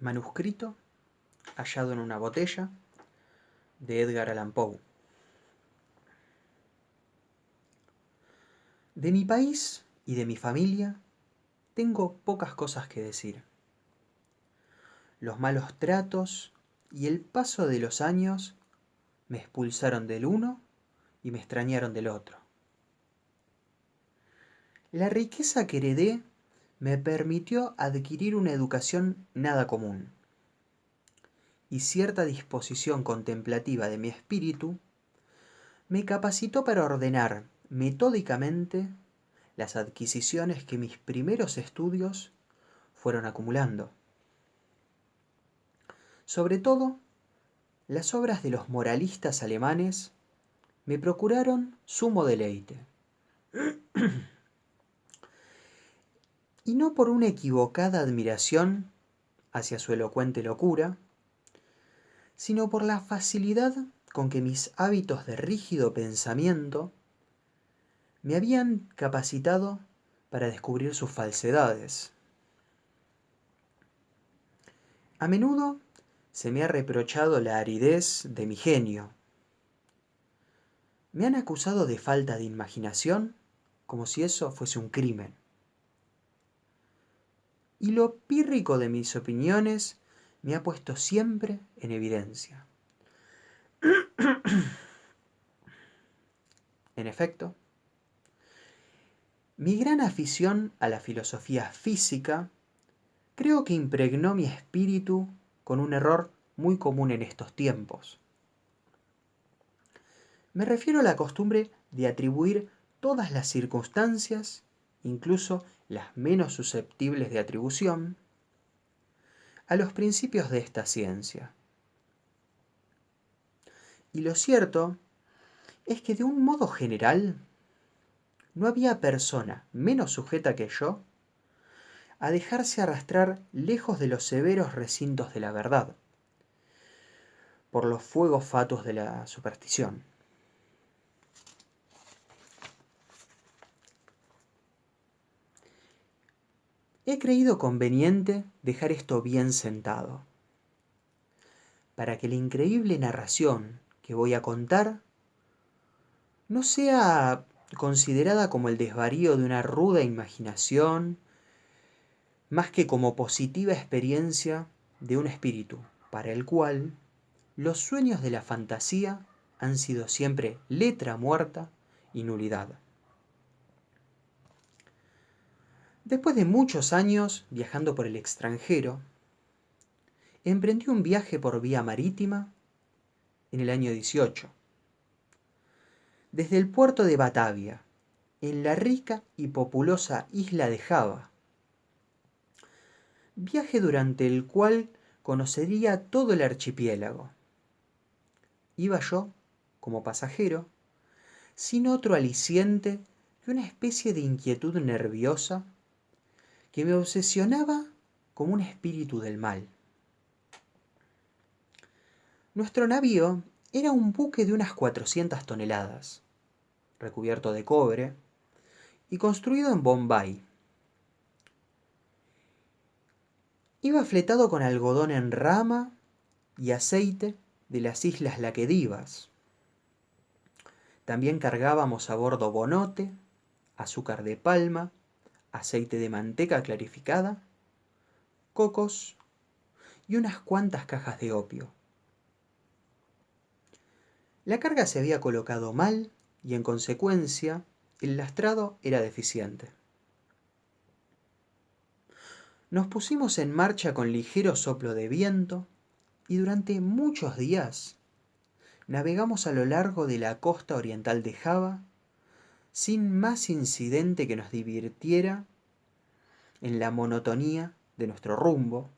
Manuscrito hallado en una botella de Edgar Allan Poe. De mi país y de mi familia tengo pocas cosas que decir. Los malos tratos y el paso de los años me expulsaron del uno y me extrañaron del otro. La riqueza que heredé me permitió adquirir una educación nada común, y cierta disposición contemplativa de mi espíritu me capacitó para ordenar metódicamente las adquisiciones que mis primeros estudios fueron acumulando. Sobre todo, las obras de los moralistas alemanes me procuraron sumo deleite. Y no por una equivocada admiración hacia su elocuente locura, sino por la facilidad con que mis hábitos de rígido pensamiento me habían capacitado para descubrir sus falsedades. A menudo se me ha reprochado la aridez de mi genio. Me han acusado de falta de imaginación, como si eso fuese un crimen. Y lo pírrico de mis opiniones me ha puesto siempre en evidencia. En efecto, mi gran afición a la filosofía física creo que impregnó mi espíritu con un error muy común en estos tiempos. Me refiero a la costumbre de atribuir todas las circunstancias, incluso las menos susceptibles de atribución, a los principios de esta ciencia. Y lo cierto es que de un modo general no había persona menos sujeta que yo a dejarse arrastrar lejos de los severos recintos de la verdad, por los fuegos fatuos de la superstición. He creído conveniente dejar esto bien sentado, para que la increíble narración que voy a contar no sea considerada como el desvarío de una ruda imaginación, más que como positiva experiencia de un espíritu para el cual los sueños de la fantasía han sido siempre letra muerta y nulidad. Después de muchos años viajando por el extranjero, emprendí un viaje por vía marítima en el año 18. Desde el puerto de Batavia, en la rica y populosa isla de Java. Viaje durante el cual conocería todo el archipiélago. Iba yo, como pasajero, sin otro aliciente que una especie de inquietud nerviosa que me obsesionaba como un espíritu del mal. Nuestro navío era un buque de unas 400 toneladas, recubierto de cobre y construido en Bombay. Iba fletado con algodón en rama y aceite de las islas Laquedivas. También cargábamos a bordo bonote, azúcar de palma, aceite de manteca clarificada, cocos y unas cuantas cajas de opio. La carga se había colocado mal y en consecuencia el lastrado era deficiente. Nos pusimos en marcha con ligero soplo de viento y durante muchos días navegamos a lo largo de la costa oriental de Java sin más incidente que nos divirtiera en la monotonía de nuestro rumbo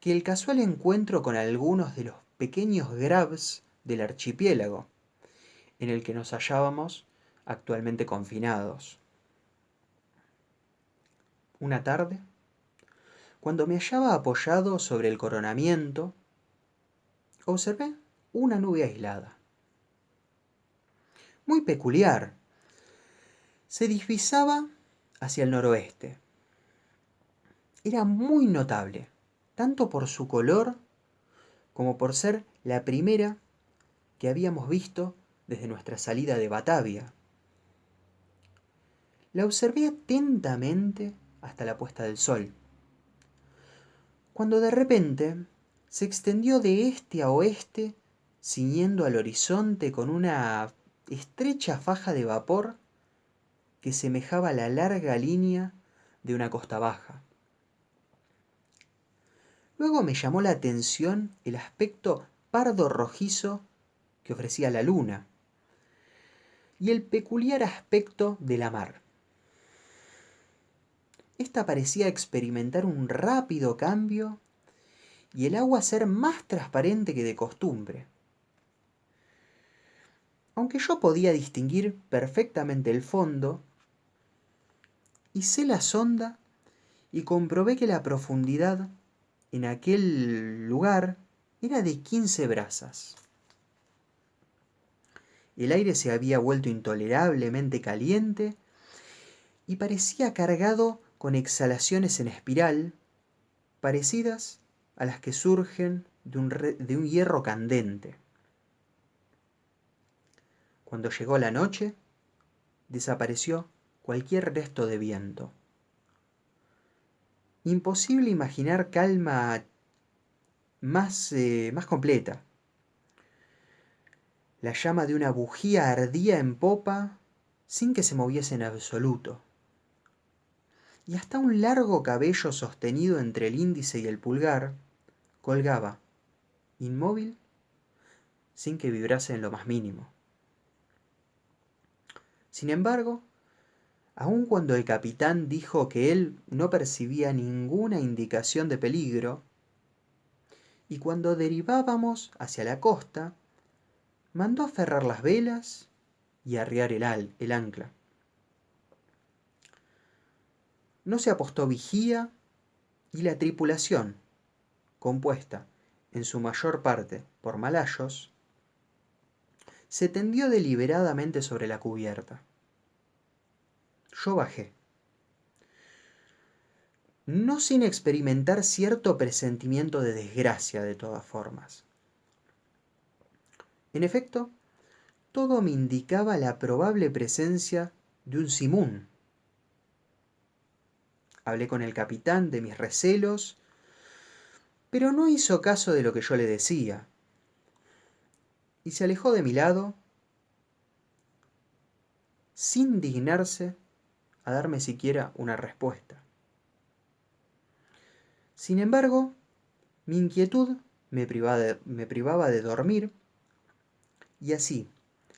que el casual encuentro con algunos de los pequeños grabs del archipiélago en el que nos hallábamos actualmente confinados. Una tarde, cuando me hallaba apoyado sobre el coronamiento, observé una nube aislada. Muy peculiar. Se divisaba hacia el noroeste. Era muy notable, tanto por su color como por ser la primera que habíamos visto desde nuestra salida de Batavia. La observé atentamente hasta la puesta del sol, cuando de repente se extendió de este a oeste, ciñendo al horizonte con una estrecha faja de vapor que semejaba la larga línea de una costa baja. Luego me llamó la atención el aspecto pardo rojizo que ofrecía la luna y el peculiar aspecto de la mar. Esta parecía experimentar un rápido cambio y el agua ser más transparente que de costumbre. Aunque yo podía distinguir perfectamente el fondo, hice la sonda y comprobé que la profundidad en aquel lugar era de 15 brazas. El aire se había vuelto intolerablemente caliente y parecía cargado con exhalaciones en espiral, parecidas a las que surgen de un hierro candente. Cuando llegó la noche, desapareció cualquier resto de viento. Imposible imaginar calma más completa. La llama de una bujía ardía en popa sin que se moviese en absoluto. Y hasta un largo cabello sostenido entre el índice y el pulgar colgaba, inmóvil, sin que vibrase en lo más mínimo. Sin embargo, aun cuando el capitán dijo que él no percibía ninguna indicación de peligro, y cuando derivábamos hacia la costa, mandó aferrar las velas y arriar el ancla. No se apostó vigía y la tripulación, compuesta en su mayor parte por malayos, se tendió deliberadamente sobre la cubierta. Yo bajé, no sin experimentar cierto presentimiento de desgracia de todas formas. En efecto, todo me indicaba la probable presencia de un simoún. Hablé con el capitán de mis recelos, pero no hizo caso de lo que yo le decía, y se alejó de mi lado sin dignarse a darme siquiera una respuesta. Sin embargo, mi inquietud me privaba de dormir, y así,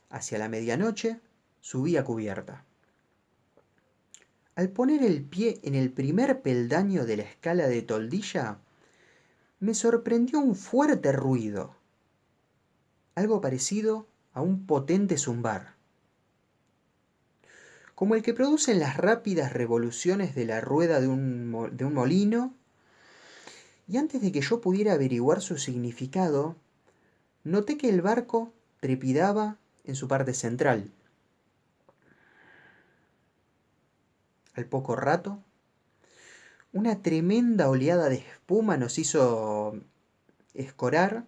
hacia la medianoche, subí a cubierta. Al poner el pie en el primer peldaño de la escala de toldilla, me sorprendió un fuerte ruido, algo parecido a un potente zumbar, como el que producen las rápidas revoluciones de la rueda de un molino, y antes de que yo pudiera averiguar su significado, noté que el barco trepidaba en su parte central. Al poco rato, una tremenda oleada de espuma nos hizo escorar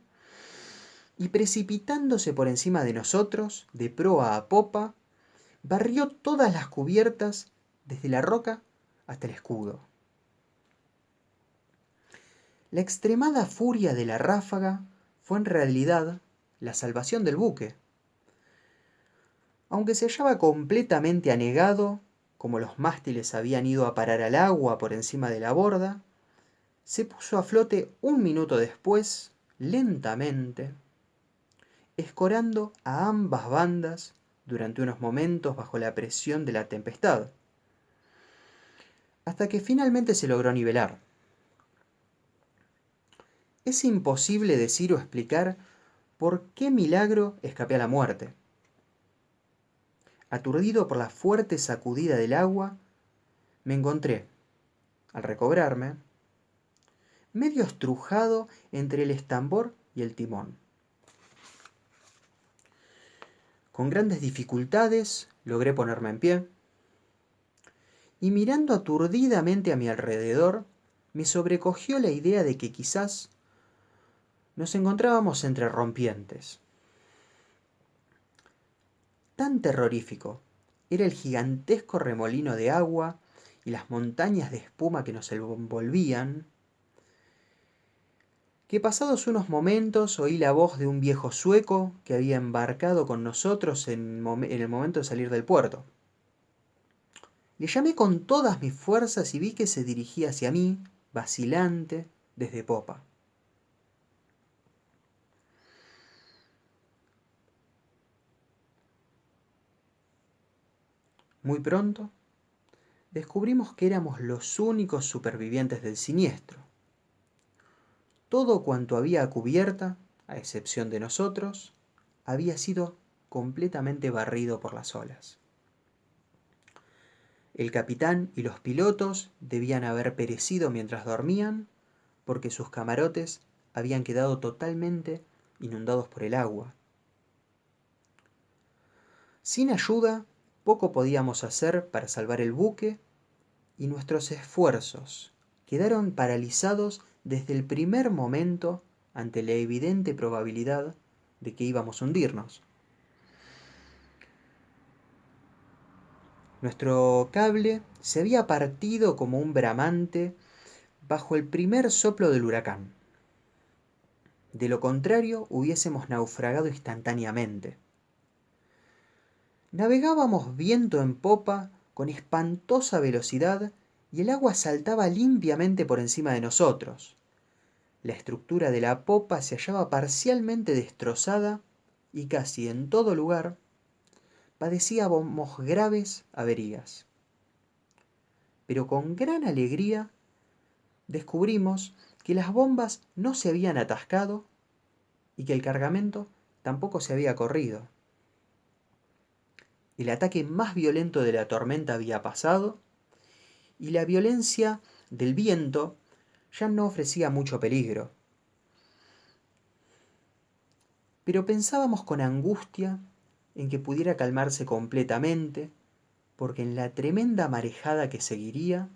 y precipitándose por encima de nosotros, de proa a popa, barrió todas las cubiertas desde la roca hasta el escudo. La extremada furia de la ráfaga fue en realidad la salvación del buque. Aunque se hallaba completamente anegado, como los mástiles habían ido a parar al agua por encima de la borda, se puso a flote un minuto después, lentamente, escorando a ambas bandas durante unos momentos bajo la presión de la tempestad, hasta que finalmente se logró nivelar. Es imposible decir o explicar por qué milagro escapé a la muerte. Aturdido por la fuerte sacudida del agua, me encontré, al recobrarme, medio estrujado entre el estambor y el timón. Con grandes dificultades logré ponerme en pie y mirando aturdidamente a mi alrededor, me sobrecogió la idea de que quizás nos encontrábamos entre rompientes. Tan terrorífico era el gigantesco remolino de agua y las montañas de espuma que nos envolvían, que pasados unos momentos oí la voz de un viejo sueco que había embarcado con nosotros en el momento de salir del puerto. Le llamé con todas mis fuerzas y vi que se dirigía hacia mí, vacilante, desde popa. Muy pronto, descubrimos que éramos los únicos supervivientes del siniestro. Todo cuanto había a cubierta, a excepción de nosotros, había sido completamente barrido por las olas. El capitán y los pilotos debían haber perecido mientras dormían, porque sus camarotes habían quedado totalmente inundados por el agua. Sin ayuda, poco podíamos hacer para salvar el buque y nuestros esfuerzos quedaron paralizados desde el primer momento ante la evidente probabilidad de que íbamos a hundirnos. Nuestro cable se había partido como un bramante bajo el primer soplo del huracán. De lo contrario, hubiésemos naufragado instantáneamente. Navegábamos viento en popa con espantosa velocidad y el agua saltaba limpiamente por encima de nosotros. La estructura de la popa se hallaba parcialmente destrozada y casi en todo lugar padecíamos graves averías. Pero con gran alegría descubrimos que las bombas no se habían atascado y que el cargamento tampoco se había corrido. El ataque más violento de la tormenta había pasado y la violencia del viento ya no ofrecía mucho peligro. Pero pensábamos con angustia en que pudiera calmarse completamente, porque en la tremenda marejada que seguiría,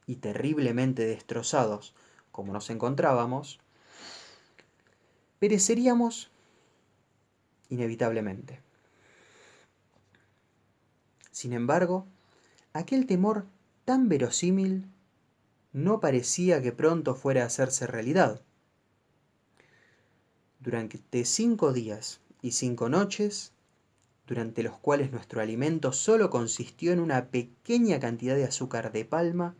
y terriblemente destrozados como nos encontrábamos, pereceríamos inevitablemente. Sin embargo, aquel temor tan verosímil no parecía que pronto fuera a hacerse realidad. Durante 5 días y 5 noches, durante los cuales nuestro alimento solo consistió en una pequeña cantidad de azúcar de palma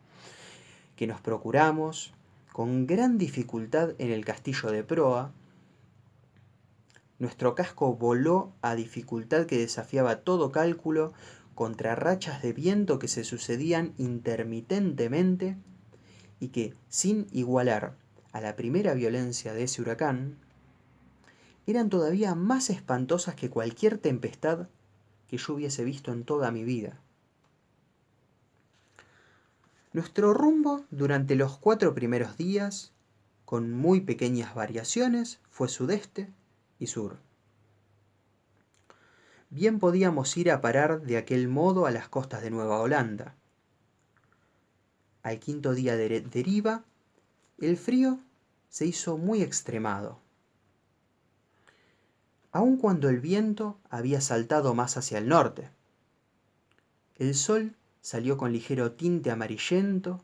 que nos procuramos con gran dificultad en el castillo de proa, nuestro casco voló a dificultad que desafiaba todo cálculo contra rachas de viento que se sucedían intermitentemente y que, sin igualar a la primera violencia de ese huracán, eran todavía más espantosas que cualquier tempestad que yo hubiese visto en toda mi vida. Nuestro rumbo durante los 4 primeros días, con muy pequeñas variaciones, fue sudeste y sur. Bien podíamos ir a parar de aquel modo a las costas de Nueva Holanda. Al 5.º día de deriva, el frío se hizo muy extremado. Aun cuando el viento había saltado más hacia el norte. El sol salió con ligero tinte amarillento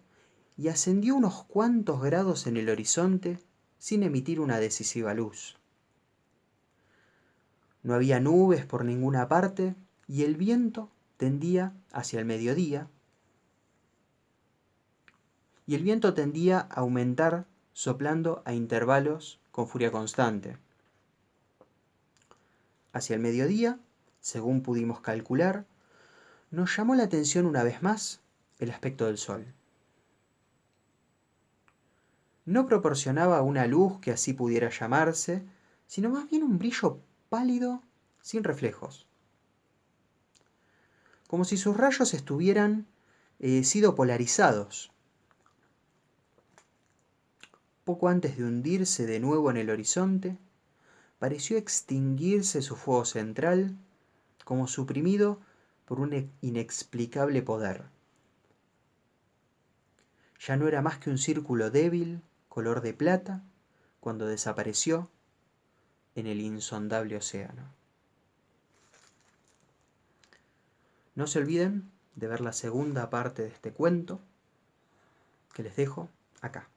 y ascendió unos cuantos grados en el horizonte sin emitir una decisiva luz. No había nubes por ninguna parte y el viento tendía hacia el mediodía. Y el viento tendía a aumentar soplando a intervalos con furia constante. Hacia el mediodía, según pudimos calcular, nos llamó la atención una vez más el aspecto del sol. No proporcionaba una luz que así pudiera llamarse, sino más bien un brillo pálido sin reflejos. Como si sus rayos estuvieran sido polarizados. Poco antes de hundirse de nuevo en el horizonte, pareció extinguirse su fuego central, como suprimido por un inexplicable poder. Ya no era más que un círculo débil, color de plata, cuando desapareció en el insondable océano. No se olviden de ver la segunda parte de este cuento que les dejo acá.